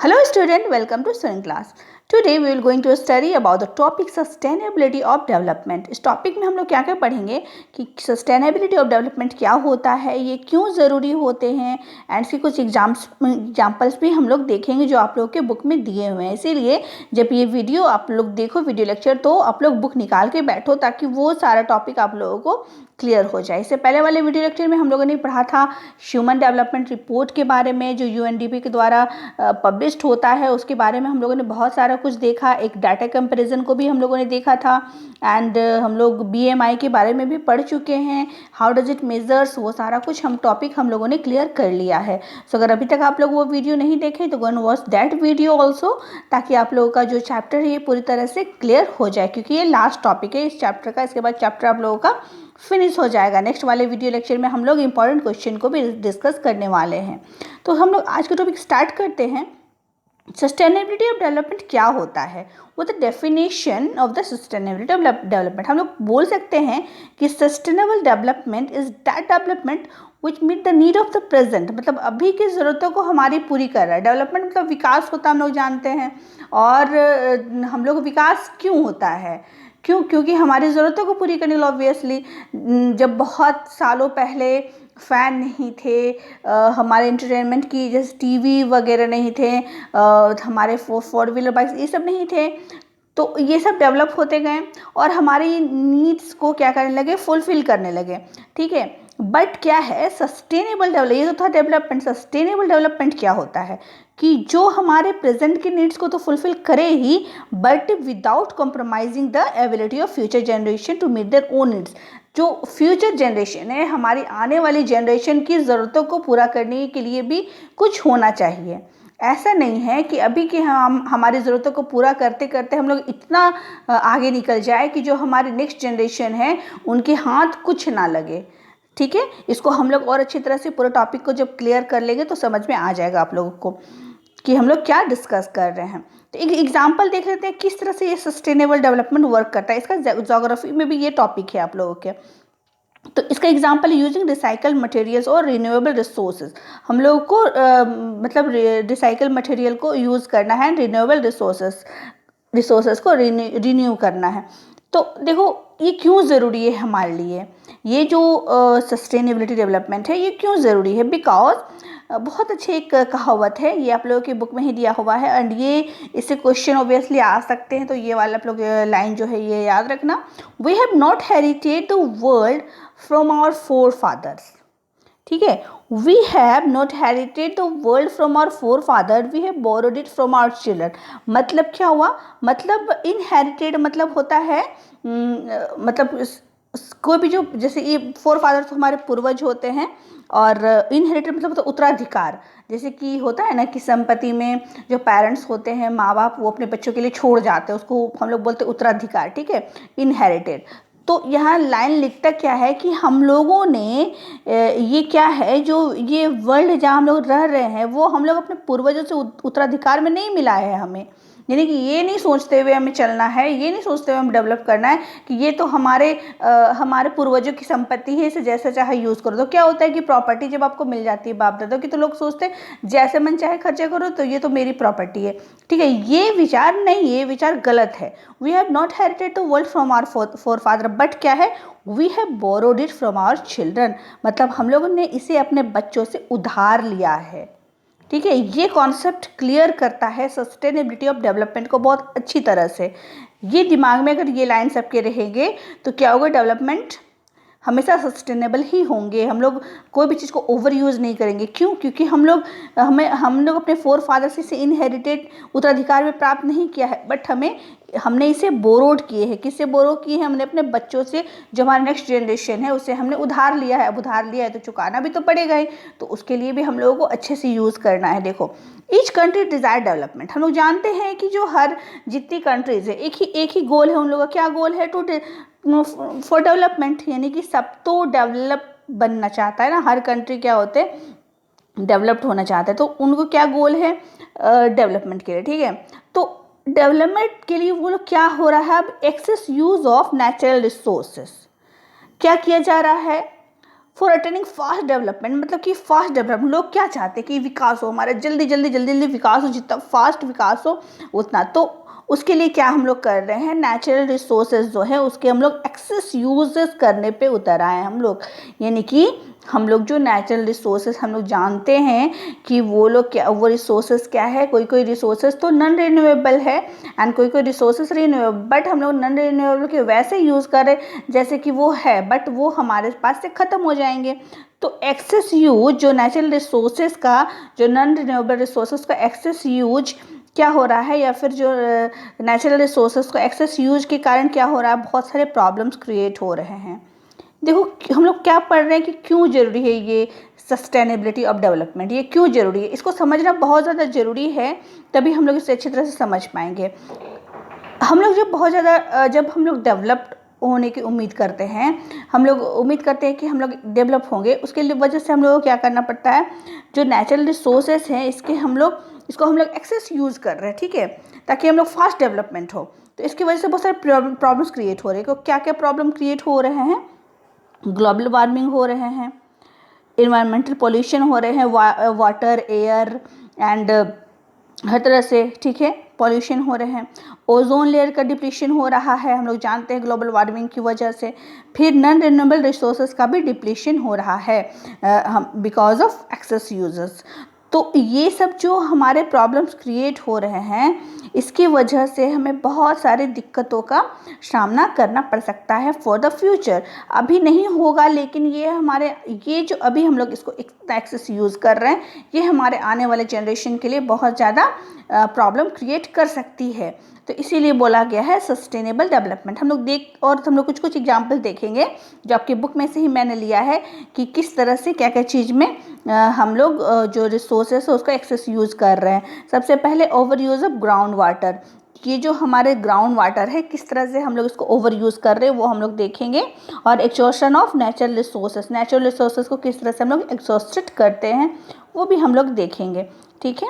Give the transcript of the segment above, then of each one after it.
Hello student, welcome to Swing class. Today we will going to study about the topic sustainability of development. इस topic में हम लोग क्या क्या पढ़ेंगे कि sustainability of development क्या होता है, ये क्यों ज़रूरी होते हैं एंड इसके कुछ एग्जाम्पल्स भी हम लोग देखेंगे जो आप लोग के बुक में दिए हुए हैं। इसीलिए जब ये वीडियो आप लोग देखो वीडियो लेक्चर तो आप लोग बुक निकाल के बैठो ताकि वो सारा टॉपिक आप लोगों को क्लियर हो जाए। इससे पहले वाले वीडियो लेक्चर में हम लोगों ने पढ़ा था ह्यूमन डेवलपमेंट रिपोर्ट के बारे में जो यूएनडीपी के द्वारा पब्लिश्ड होता है, उसके बारे में हम लोगों ने बहुत सारा कुछ देखा। एक डाटा कंपैरिजन को भी हम लोगों ने देखा था एंड हम लोग बीएमआई के बारे में भी पढ़ चुके हैं, हाउ डज इट मेजर्स, वो सारा कुछ टॉपिक हम लोगों ने क्लियर कर लिया है। सो अगर अभी तक आप लोग वो वीडियो नहीं देखे तो go and watch that video also, ताकि आप लोगों का जो चैप्टर है ये पूरी तरह से क्लियर हो जाए, क्योंकि ये लास्ट टॉपिक है इस चैप्टर का। इसके बाद चैप्टर आप लोगों का फिनिश हो जाएगा। नेक्स्ट वाले वीडियो लेक्चर में हम लोग इंपॉर्टेंट क्वेश्चन को भी डिस्कस करने वाले हैं। तो हम लोग आज का टॉपिक स्टार्ट करते हैं। सस्टेनेबिलिटी ऑफ डेवलपमेंट क्या होता है, वो the definition of the sustainability of development. हम लोग बोल सकते हैं कि sustainable development is that development which meet the need of the present, मतलब अभी की ज़रूरतों को हमारी पूरी कर रहा है। डेवलपमेंट मतलब विकास होता है, हम लोग जानते हैं। और हम लोग विकास क्यों होता है, क्योंकि हमारी ज़रूरतों को पूरी करने के लिए ऑब्वियसली जब बहुत सालों पहले फ़ैन नहीं थे, हमारे एंटरटेनमेंट की जैसे टीवी वगैरह नहीं थे, हमारे फोर व्हीलर बाइक्स ये सब नहीं थे, तो ये सब डेवलप होते गए और हमारी नीड्स को क्या करने लगे, फुलफिल करने लगे। ठीक है, बट क्या है सस्टेनेबल डेवलप, ये तो था डेवलपमेंट। सस्टेनेबल डेवलपमेंट क्या होता है कि जो हमारे प्रेजेंट के नीड्स को तो फुलफिल करे ही, but without compromising the ability of future generation to meet their own needs. जो फ्यूचर जनरेशन है, हमारी आने वाली जनरेशन की ज़रूरतों को पूरा करने के लिए भी कुछ होना चाहिए। ऐसा नहीं है कि अभी के हम हमारी ज़रूरतों को पूरा करते करते हम लोग इतना आगे निकल जाए कि जो हमारी नेक्स्ट जनरेशन है उनके हाथ कुछ ना लगे। ठीक है, इसको हम लोग और अच्छी तरह से पूरे टॉपिक को जब क्लियर कर लेंगे तो समझ में आ जाएगा आप लोगों को कि हम लोग क्या डिस्कस कर रहे हैं। तो एक एग्जांपल देख लेते हैं किस तरह से ये सस्टेनेबल डेवलपमेंट वर्क करता है। इसका ज्योग्राफी में भी ये टॉपिक है आप लोगों के। तो इसका एग्जांपल यूजिंग रिसाइकल मटेरियल्स और रिन्यूएबल रिसोर्सेज। हम लोगों को मतलब रिसाइकल मटेरियल को यूज़ करना है, रिन्यूएबल रिसोर्सेज को रिन्यू करना है। तो देखो ये क्यों ज़रूरी है हमारे लिए, ये जो सस्टेनेबिलिटी डेवलपमेंट है ये क्यों ज़रूरी है। बिकॉज बहुत अच्छी एक कहावत है, ये आप लोगों की बुक में ही दिया हुआ है एंड ये इससे क्वेश्चन ऑब्वियसली आ सकते हैं। तो ये वाला आप लोग लाइन जो है ये याद रखना। We have not inherited the world from our forefathers. ठीक है, we have not inherited the world from our forefather, we have borrowed it from our children. मतलब क्या हुआ, मतलब इनहेरिटेड मतलब होता है मतलब कोई भी जो जैसे ये फोर फादर तो हमारे पूर्वज होते हैं, और इनहेरिटेड मतलब तो उत्तराधिकार। जैसे कि होता है ना कि संपत्ति में जो पेरेंट्स होते हैं, माँ बाप, वो अपने बच्चों के लिए छोड़ जाते हैं, उसको हम लोग बोलते हैं उत्तराधिकार। ठीक है, इनहेरिटेड। तो यहाँ लाइन लिखता क्या है कि हम लोगों ने ये क्या है, जो ये वर्ल्ड जहाँ हम लोग रह रहे हैं वो हम लोग अपने पूर्वजों से उत्तराधिकार में नहीं मिला है हमें। यानी कि ये नहीं सोचते हुए हमें चलना है, ये नहीं सोचते हुए हमें डेवलप करना है कि ये तो हमारे पूर्वजों की संपत्ति है, इसे जैसे चाहे यूज़ करो। तो क्या होता है कि प्रॉपर्टी जब आपको मिल जाती है बाप दादा की, तो लोग सोचते हैं जैसे मन चाहे खर्चा करो, तो ये तो मेरी प्रॉपर्टी है। ठीक है, ये विचार नहीं, ये विचार गलत है। We have not inherited the world from our forefather, but क्या है, we have borrowed it from our children. मतलब हम लोगों ने इसे अपने बच्चों से उधार लिया है। ठीक है, ये कॉन्सेप्ट क्लियर करता है सस्टेनेबिलिटी ऑफ डेवलपमेंट को बहुत अच्छी तरह से। ये दिमाग में अगर ये लाइन सबके रहेंगे तो क्या होगा, डेवलपमेंट हमेशा सस्टेनेबल ही होंगे। हम लोग कोई भी चीज़ को ओवर यूज़ नहीं करेंगे। क्यों, क्योंकि हम लोग अपने फोर फादर से इनहेरिटेड उत्तराधिकार में प्राप्त नहीं किया है, बट हमने इसे बोरोड किए हैं। किससे बोरो किए हैं, हमने अपने बच्चों से, जो हमारा नेक्स्ट जनरेशन है उससे हमने उधार लिया है। अब उधार लिया है तो चुकाना भी तो पड़ेगा ही, तो उसके लिए भी हम लोगों को अच्छे से यूज़ करना है। देखो, ईच कंट्री डिज़ायर डेवलपमेंट। हम लोग जानते हैं कि जो हर जितनी कंट्रीज़ है एक ही गोल है उन लोगों का। क्या गोल है, फॉर डेवलपमेंट, यानी कि सब तो डेवलप बनना चाहता है ना। हर कंट्री क्या होते हैं, डेवलप्ड होना चाहता है। तो उनको क्या गोल है, डेवलपमेंट के लिए। ठीक है, तो डेवलपमेंट के लिए वो लोग क्या हो रहा है, अब excess use of natural resources क्या किया जा रहा है, फॉर अटेनिंग फास्ट डेवलपमेंट, मतलब कि फास्ट डेवलपमेंट, लोग क्या चाहते हैं कि विकास हो हमारा, जल्दी जल्दी जल्दी जल्दी विकास हो, जितना फास्ट विकास हो उतना। तो उसके लिए क्या हम लोग कर रहे हैं, नेचुरल रिसोर्सेज जो है उसके हम लोग एक्सेस यूजेस करने पे उतर आए हैं हम लोग। यानी कि हम लोग जो नेचुरल रिसोर्सेज हम लोग जानते हैं कि वो लोग क्या, वो रिसोर्सेज क्या है, कोई कोई रिसोर्सेज तो नॉन रिन्यूएबल है एंड कोई कोई रिसोर्सेज रिन्यूएबल, बट हम लोग नॉन रिन्यूएबल के वैसे यूज़ कर रहे जैसे कि वो है, बट वो हमारे पास से ख़त्म हो जाएंगे। तो एक्सेस यूज जो नेचुरल रिसोर्सेज का, जो नॉन रिन्यूएबल रिसोर्सेज का एक्सेस यूज क्या हो रहा है, या फिर जो नेचुरल रिसोर्सेज का एक्सेस यूज के कारण क्या हो रहा है, बहुत सारे प्रॉब्लम्स क्रिएट हो रहे हैं। देखो हम लोग क्या पढ़ रहे हैं कि क्यों ज़रूरी है ये सस्टेनेबिलिटी ऑफ डेवलपमेंट, ये क्यों ज़रूरी है, इसको समझना बहुत ज़्यादा ज़रूरी है, तभी हम लोग इसे अच्छी तरह से समझ पाएंगे। हम लोग जब बहुत ज़्यादा जब हम लोग डेवलप्ड होने की उम्मीद करते हैं, हम लोग उम्मीद करते हैं कि हम लोग डेवलप होंगे, उसके लिए वजह से हम लोगों को क्या करना पड़ता है, जो नेचुरल रिसोर्सेस हैं इसको हम लोग एक्सेस यूज़ कर रहे हैं, ठीक है, ताकि हम लोग फास्ट डेवलपमेंट हो। तो इसकी वजह से बहुत सारे प्रॉब्लम्स क्रिएट हो रहे हैं। क्या क्या प्रॉब्लम क्रिएट हो रहे हैं, ग्लोबल वार्मिंग हो रहे हैं, इन्वायरमेंटल पोल्यूशन हो रहे हैं, वाटर एयर एंड हर तरह से, ठीक है, पॉल्यूशन हो रहे हैं, ओजोन लेयर का डिप्लीशन हो रहा है, हम लोग जानते हैं ग्लोबल वार्मिंग की वजह से। फिर नॉन रिन्यूएबल रिसोर्सेज का भी डिप्लीशन हो रहा है बिकॉज ऑफ एक्सेस यूजेस। तो ये सब जो हमारे प्रॉब्लम्स क्रिएट हो रहे हैं, इसकी वजह से हमें बहुत सारी दिक्कतों का सामना करना पड़ सकता है फॉर द फ्यूचर। अभी नहीं होगा, लेकिन ये जो अभी हम लोग इसको एक्सेस यूज़ कर रहे हैं, ये हमारे आने वाले जनरेशन के लिए बहुत ज़्यादा प्रॉब्लम क्रिएट कर सकती है। तो इसीलिए बोला गया है सस्टेनेबल डेवलपमेंट। हम लोग कुछ कुछ एग्जाम्पल देखेंगे जो आपकी बुक में से ही मैंने लिया है कि किस तरह से क्या क्या चीज़ में हम लोग जो रिसोर्सेस है उसका एक्सेस यूज़ कर रहे हैं। सबसे पहले over use of ground water, ये जो हमारे ग्राउंड वाटर है किस तरह से हम लोग इसको ओवर यूज़ कर रहे हैं वो हम लोग देखेंगे। और एक्सहॉर्शन ऑफ नेचुरल रिसोर्सेस को किस तरह से हम लोग एक्सहॉस्टेड करते हैं वो भी हम लोग देखेंगे, ठीक है।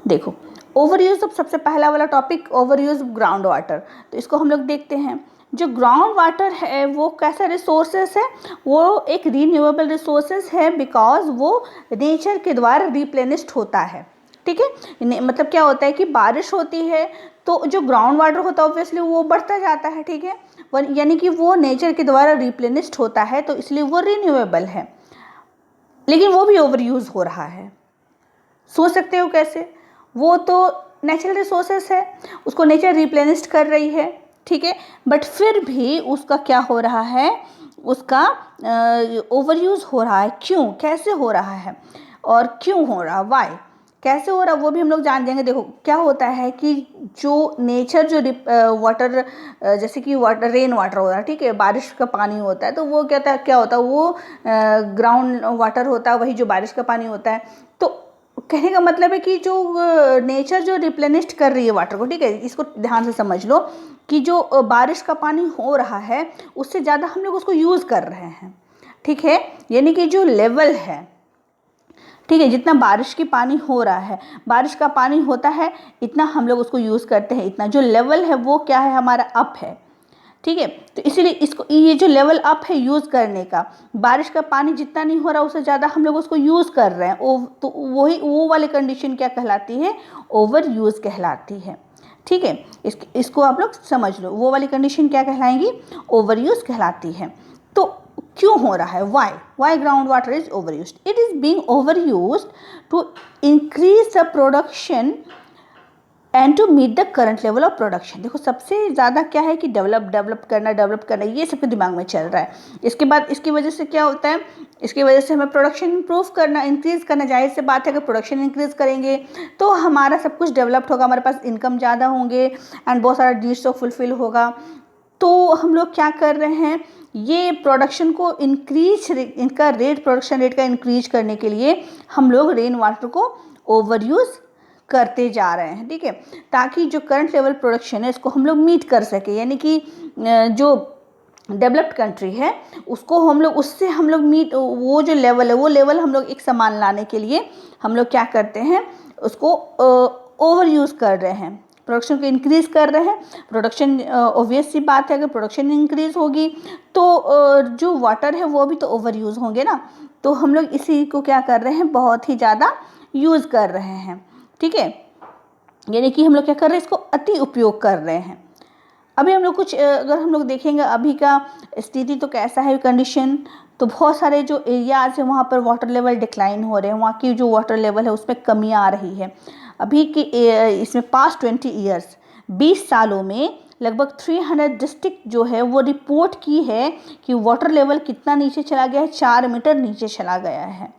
देखो ओवर यूज़ ऑफ, सबसे पहला वाला topic over use ground water, तो इसको हम लोग देखते हैं। जो ग्राउंड वाटर है वो कैसा रिसोर्सेस है, वो एक रीन्यूएबल रिसोर्सेस है, बिकॉज वो नेचर के द्वारा रिप्लेनिश्ड होता है, ठीक है। मतलब क्या होता है कि बारिश होती है तो जो ग्राउंड वाटर होता है ऑब्वियसली वो बढ़ता जाता है, ठीक है, यानी कि वो नेचर के द्वारा रिप्लेनिश्ड होता है, तो इसलिए वो रीन्यूएबल है। लेकिन वो भी ओवर यूज़ हो रहा है। सोच सकते हो कैसे, वो तो नेचुरल रिसोर्सेस है, उसको नेचर रिप्लेनिश्ड कर रही है, ठीक है, बट फिर भी उसका क्या हो रहा है, उसका ओवर यूज़ हो रहा है। क्यों, कैसे हो रहा है और क्यों हो रहा, वाई, कैसे हो रहा वो भी हम लोग जान जाएंगे। देखो क्या होता है कि जो नेचर जो वाटर, जैसे कि वाटर, रेन वाटर होता है, ठीक है, बारिश का पानी होता है, तो वो क्या होता है वो ग्राउंड वाटर होता है, वही जो बारिश का पानी होता है। तो कहने का मतलब है कि जो नेचर जो रिप्लेनिश्ड कर रही है वाटर को, ठीक है, इसको ध्यान से समझ लो कि जो बारिश का पानी हो रहा है उससे ज़्यादा हम लोग उसको यूज़ कर रहे हैं, ठीक है, यानी कि जो लेवल है, ठीक है, जितना बारिश की पानी हो रहा है, बारिश का पानी होता है इतना हम लोग उसको यूज़ करते हैं, इतना जो लेवल है वो क्या है हमारा अप है, ठीक है। तो इसीलिए इसको, ये जो लेवल अप है यूज़ करने का, बारिश का पानी जितना नहीं हो रहा उससे ज़्यादा हम लोग उसको यूज़ कर रहे हैं, तो वो वाली कंडीशन क्या कहलाती है, ओवर यूज़ कहलाती है, ठीक है। इसको आप लोग समझ लो, वो वाली कंडीशन क्या कहलाएंगी, ओवर यूज़ कहलाती है। तो क्यों हो रहा है, why ground water is over used, it is being over used to increase the production and to meet the current level of production. देखो सबसे ज़्यादा क्या है कि डेवलप करना, ये सबके दिमाग में चल रहा है। इसके बाद इसकी वजह से क्या होता है, इसकी वजह से हमें प्रोडक्शन इंप्रूव करना, इंक्रीज़ करना, जाहिर सी बात है अगर प्रोडक्शन इंक्रीज़ करेंगे तो हमारा सब कुछ डेवलप्ड होगा, हमारे पास इनकम ज़्यादा होंगे एंड बहुत सारा नीड्स तो फुलफिल होगा। तो हम लोग क्या कर रहे हैं, ये प्रोडक्शन को प्रोडक्शन रेट का इंक्रीज करने के लिए हम लोग रेन वाटर को ओवर यूज़ करते जा रहे हैं, ठीक है, ताकि जो करंट लेवल प्रोडक्शन है इसको हम लोग मीट कर सके, यानी कि जो डेवलप्ड कंट्री है उसको उससे हम लोग मीट, वो जो लेवल है वो लेवल हम लोग एक समान लाने के लिए हम लोग क्या करते हैं, उसको ओवर यूज़ कर रहे हैं, प्रोडक्शन को इंक्रीज़ कर रहे हैं। प्रोडक्शन ऑब्वियस सी बात है, अगर प्रोडक्शन इंक्रीज़ होगी तो जो वाटर है वो भी तो ओवर यूज़ होंगे ना। तो हम लोग इसी को क्या कर रहे हैं, बहुत ही ज़्यादा यूज़ कर रहे हैं, ठीक है। यानी कि हम लोग क्या कर रहे हैं, इसको अति उपयोग कर रहे हैं। अभी हम लोग कुछ अगर हम लोग देखेंगे अभी का स्थिति तो कैसा है कंडीशन, तो बहुत सारे जो एरियाज़ हैं वहाँ पर वाटर लेवल डिक्लाइन हो रहे हैं, वहाँ की जो वाटर लेवल है उसमें कमी आ रही है। अभी की इसमें पास्ट 20 ईयर्स 20 सालों में लगभग 300 डिस्ट्रिक्ट जो है वो रिपोर्ट की है कि वाटर लेवल कितना नीचे चला गया है, 4 मीटर नीचे चला गया है,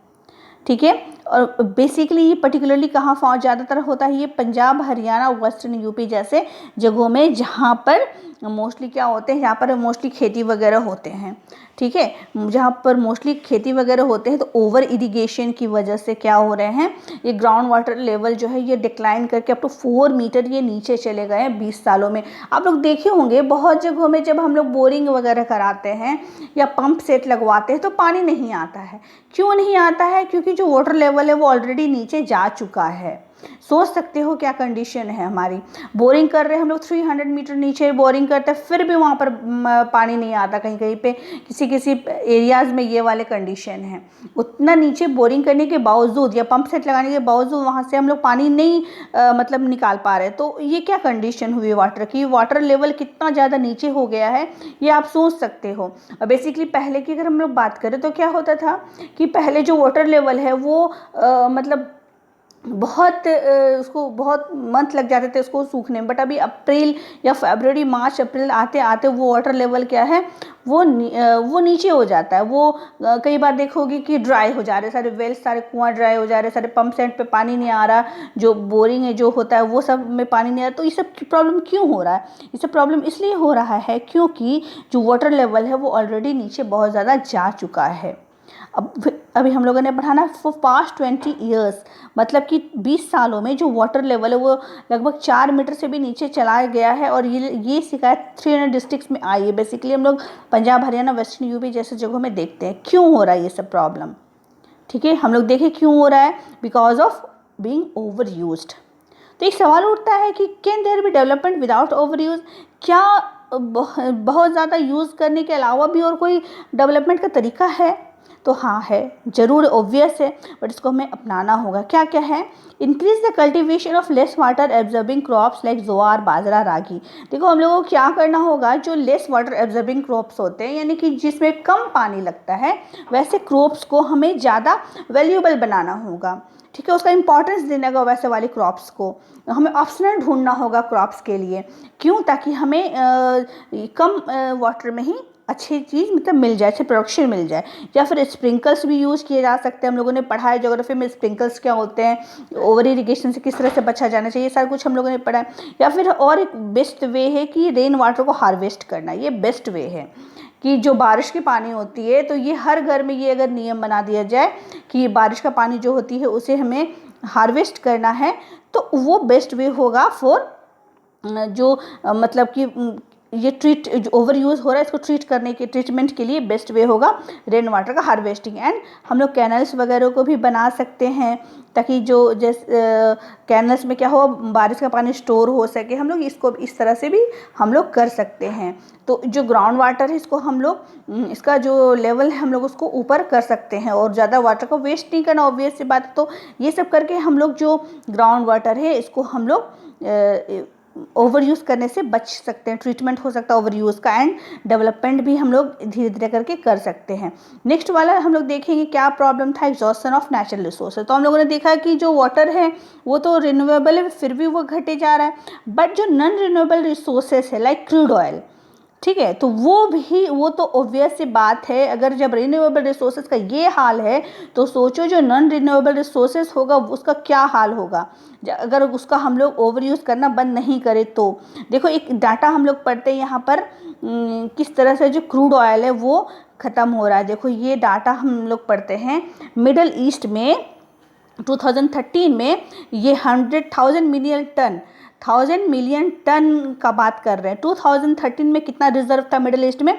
ठीक है। और बेसिकली ये पर्टिकुलरली कहाँ ज़्यादातर होता है, ये पंजाब, हरियाणा, वेस्टर्न यूपी जैसे जगहों में, जहाँ पर मोस्टली क्या होते हैं, जहाँ पर मोस्टली खेती वगैरह होते हैं, ठीक है। जहाँ पर मोस्टली खेती वगैरह होते हैं तो ओवर इरिगेशन की वजह से क्या हो रहे हैं, ये ग्राउंड वाटर लेवल जो है ये डिक्लाइन करके अप टू 4 मीटर ये नीचे चले गए हैं 20 सालों में। आप लोग देखे होंगे बहुत जगहों में जब हम लोग बोरिंग वगैरह कराते हैं या पंप सेट लगवाते हैं तो पानी नहीं आता है। क्यों नहीं आता है? क्योंकि जो वाटर लेवल है वो ऑलरेडी नीचे जा चुका है। सोच सकते हो क्या कंडीशन है हमारी। बोरिंग कर रहे हैं हम लोग 300 मीटर नीचे बोरिंग करते हैं, फिर भी वहाँ पर पानी नहीं आता। कहीं कहीं पे किसी किसी एरियाज़ में ये वाले कंडीशन है। उतना नीचे बोरिंग करने के बावजूद या पंप सेट लगाने के बावजूद वहाँ से हम लोग पानी नहीं मतलब निकाल पा रहे। तो ये क्या कंडीशन हुई वाटर की, वाटर लेवल कितना ज़्यादा नीचे हो गया है ये आप सोच सकते हो। बेसिकली पहले की अगर हम लोग बात करें तो क्या होता था कि पहले जो वाटर लेवल है वो मतलब बहुत उसको बहुत मंथ लग जाते थे उसको सूखने में। बट अभी अप्रैल या फरवरी, मार्च, अप्रैल आते आते वो वाटर लेवल क्या है वो नीचे हो जाता है। वो कई बार देखोगे कि ड्राई हो जा रहे, सारे वेल्स, सारे कुआं ड्राई हो जा रहे, सारे पंप सेट पे पानी नहीं आ रहा, जो बोरिंग है जो होता है वो सब में पानी नहीं आ रहा। तो ये सब प्रॉब्लम क्यों हो रहा है? ये सब प्रॉब्लम इसलिए हो रहा है क्योंकि जो वाटर लेवल है वो ऑलरेडी नीचे बहुत ज़्यादा जा चुका है। अभी हम लोगों ने पढ़ा ना फॉर पास्ट 20 ईयर्स, मतलब कि 20 सालों में जो वाटर लेवल है वो लगभग 4 मीटर से भी नीचे चला गया है। और ये शिकायत 300 डिस्ट्रिक्ट्स में आई है। बेसिकली हम लोग पंजाब, हरियाणा, वेस्टर्न यूपी जैसे जगहों में देखते हैं क्यों हो रहा है ये सब प्रॉब्लम, ठीक है। हम लोग देखें क्यों हो रहा है, because of being over used. तो एक सवाल उठता है कि can there be development without over use? क्या बहुत ज़्यादा यूज़ करने के अलावा भी और कोई डेवलपमेंट का तरीका है? तो हाँ है, ज़रूर, ऑब्वियस है, बट इसको हमें अपनाना होगा। क्या क्या है? Increase the cultivation of less water absorbing crops like jowar, bajra, ragi. देखो हम लोगों को क्या करना होगा, जो लेस वाटर एब्जॉर्बिंग क्रॉप्स होते हैं यानी कि जिसमें कम पानी लगता है वैसे क्रॉप्स को हमें ज़्यादा वैल्यूएबल बनाना होगा, ठीक है। उसका इंपॉर्टेंस देने का वैसे वाले क्रॉप्स को हमें ऑप्शनल ढूंढना होगा क्रॉप्स के लिए। क्यों? ताकि हमें कम वाटर में ही अच्छी चीज़ मतलब मिल जाए, अच्छे प्रोडक्शन मिल जाए। या फिर स्प्रिंकल्स भी यूज़ किए जा सकते हैं। हम लोगों ने पढ़ा है ज्योग्राफी में स्प्रिंकल्स क्या होते हैं, ओवर इरिगेशन से किस तरह से बचा जाना चाहिए, सारा कुछ हम लोगों ने पढ़ा है। या फिर और एक बेस्ट वे है कि रेन वाटर को हार्वेस्ट करना, ये बेस्ट वे है कि जो बारिश की पानी होती है तो ये हर घर में ये अगर नियम बना दिया जाए कि बारिश का पानी जो होती है उसे हमें हार्वेस्ट करना है तो वो बेस्ट वे होगा फॉर जो मतलब कि ये जो ओवर यूज़ हो रहा है इसको ट्रीटमेंट के लिए बेस्ट वे होगा रेन वाटर का हार्वेस्टिंग। एंड हम लोग कैनल्स वगैरह को भी बना सकते हैं ताकि जो कैनल्स में क्या हो, बारिश का पानी स्टोर हो सके। हम लोग इसको इस तरह से भी हम लोग कर सकते हैं। तो जो ग्राउंड वाटर है इसको हम लोग इसका जो लेवल है हम लोग उसको ऊपर कर सकते हैं और ज़्यादा वाटर को वेस्ट नहीं करना, ऑब्वियस सी बात है। तो ये सब करके हम लोग जो ग्राउंड वाटर है इसको हम लोग ओवर यूज़ करने से बच सकते हैं, ट्रीटमेंट हो सकता है ओवर यूज़ का। एंड डेवलपमेंट भी हम लोग धीरे धीरे करके कर सकते हैं। नेक्स्ट वाला हम लोग देखेंगे क्या प्रॉब्लम था, एग्जॉस्शन ऑफ नेचुरल रिसोर्सेज। तो हम लोगों ने देखा कि जो वाटर है वो तो रिन्यूएबल है फिर भी वो घटे जा रहा है। बट जो नॉन रिन्यूएबल रिसोर्सेज है लाइक क्रूड ऑयल, ठीक है, तो वो तो ऑब्वियस सी बात है। अगर जब रिन्यूएबल रिसोर्सेज का ये हाल है तो सोचो जो नॉन रिन्यूएबल रिसोर्सेज होगा उसका क्या हाल होगा अगर उसका हम लोग ओवर यूज़ करना बंद नहीं करें। तो देखो एक डाटा हम लोग पढ़ते हैं यहाँ पर किस तरह से जो क्रूड ऑयल है वो ख़त्म हो रहा है। देखो ये डाटा हम लोग पढ़ते हैं मिडल ईस्ट में 2013 में ये 1,000 मिलियन टन का बात कर रहे हैं। 2013 में कितना रिजर्व था मिडिल ईस्ट में?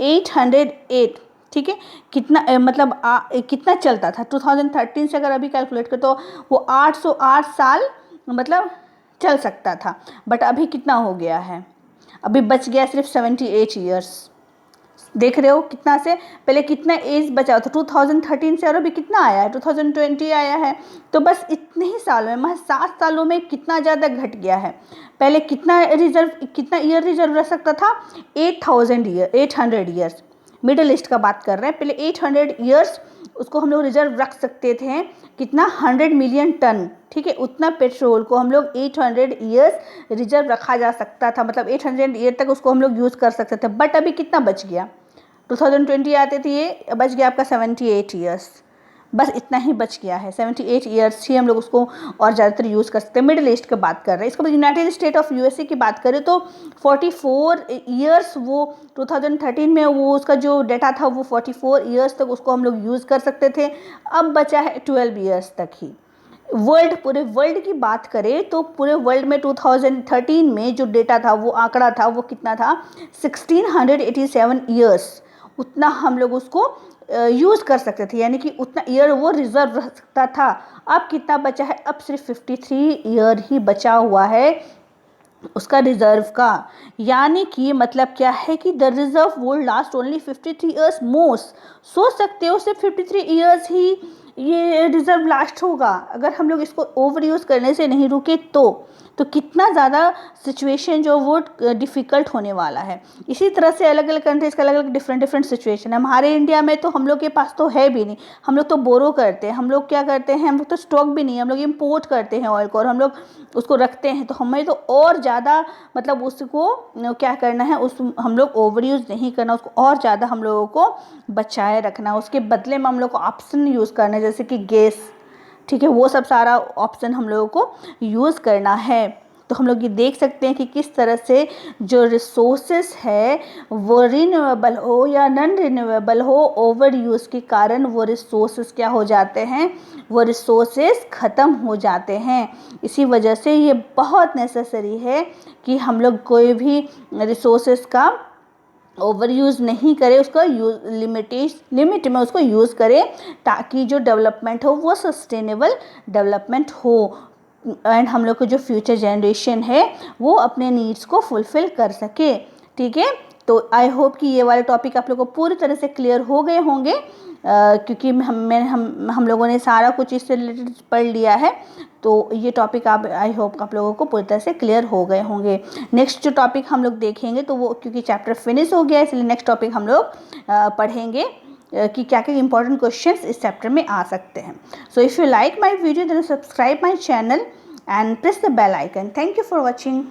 808, ठीक है। कितना मतलब कितना चलता था 2013 से अगर अभी कैलकुलेट करें तो वो 808 साल मतलब चल सकता था, बट अभी कितना हो गया है, अभी बच गया सिर्फ 78 ईयर्स। देख रहे हो कितना से पहले कितना एज बचा था 2013 से, और अभी कितना आया है 2020 आया है। तो बस इतने ही साल में, महज 7 सालों में कितना ज़्यादा घट गया है। पहले कितना ईयर रिजर्व रख सकता था, 800 ईयर्स। मिडिल ईस्ट का बात कर रहे हैं, पहले 800 ईयर्स उसको हम लोग रिजर्व रख सकते थे। कितना, 100 मिलियन टन, ठीक है, उतना पेट्रोल को हम लोग 800 ईयर्स रिजर्व रखा जा सकता था, मतलब 800 ईयर तक उसको हम लोग यूज़ कर सकते थे। बट अभी कितना बच गया, 2020 आते थे, ये बच गया आपका 78 ईयर्स। बस इतना ही बच गया है, 78 ईयर्स ही हम लोग उसको और ज़्यादातर यूज़ कर सकते हैं। मिडिल ईस्ट की बात कर रहे हैं। इसके बाद यूनाइटेड स्टेट ऑफ यूएसए की बात करें तो 44 ईयर्स वो 2013 में वो उसका जो डेटा था वो 44 ईयर्स तक उसको हम लोग यूज़ कर सकते थे। अब बचा है 12 ईयर्स तक ही। पूरे वर्ल्ड की बात करें तो पूरे वर्ल्ड में 2013 में जो डेटा था, वो आंकड़ा था, वो कितना था, 1687 ईयर्स। उतना हम लोग उसको यूज़ कर सकते थे, यानी कि उतना ईयर वो रिजर्व रख सकता था। अब कितना बचा है, अब सिर्फ 53 ईयर ही बचा हुआ है उसका रिजर्व का। यानी कि मतलब क्या है कि the reserve would last only 53 years most. सोच सकते हो सिर्फ 53 ईयर्स ही ये रिजर्व लास्ट होगा अगर हम लोग इसको ओवर यूज़ करने से नहीं रुके तो कितना ज़्यादा सिचुएशन जो वो डिफ़िकल्ट होने वाला है। इसी तरह से अलग अलग कंट्रीज़ का अलग अलग डिफरेंट सिचुएशन है। हमारे इंडिया में तो हम लोग के पास तो है भी नहीं, हम लोग तो बोरो करते हैं, हम लोग क्या करते हैं, हम लोग तो स्टॉक भी नहीं है, हम लोग इम्पोर्ट करते हैं ऑयल को और हम लोग उसको रखते हैं। तो हमें तो और ज़्यादा मतलब उसको क्या करना है, उस हम लोग ओवर यूज़ नहीं करना, उसको और ज़्यादा हम लोगों को बचाए रखना। उसके बदले में हम लोग को ऑप्शन यूज़ करना है, जैसे कि गैस, ठीक है, वो सब सारा ऑप्शन हम लोगों को यूज़ करना है। तो हम लोग ये देख सकते हैं कि किस तरह से जो रिसोर्सेस है वो रिन्यूएबल हो या नॉन रिन्यूएबल हो, ओवर यूज़ के कारण वो रिसोर्सेस क्या हो जाते हैं, वो रिसोर्सेस ख़त्म हो जाते हैं। इसी वजह से ये बहुत नेसेसरी है कि हम लोग कोई भी रिसोर्सेस का ओवर यूज़ नहीं करें, उसका लिमिट में उसको यूज़ करें, ताकि जो डेवलपमेंट हो वो सस्टेनेबल डेवलपमेंट हो एंड हम लोग को जो फ्यूचर जनरेशन है वो अपने नीड्स को फुलफ़िल कर सके। ठीक है, तो आई होप कि ये वाले टॉपिक आप लोगों को पूरी तरह से क्लियर हो गए होंगे, क्योंकि हम लोगों ने सारा कुछ इससे रिलेटेड पढ़ लिया है। तो ये टॉपिक आप आई होप आप लोगों को पूरी तरह से क्लियर हो गए होंगे। नेक्स्ट जो टॉपिक हम लोग देखेंगे तो वो, क्योंकि चैप्टर फिनिश हो गया है, इसलिए नेक्स्ट टॉपिक हम लोग पढ़ेंगे कि क्या क्या इंपॉर्टेंट क्वेश्चंस इस चैप्टर में आ सकते हैं। So if you like my video then subscribe my channel and press the bell icon. Thank you for watching.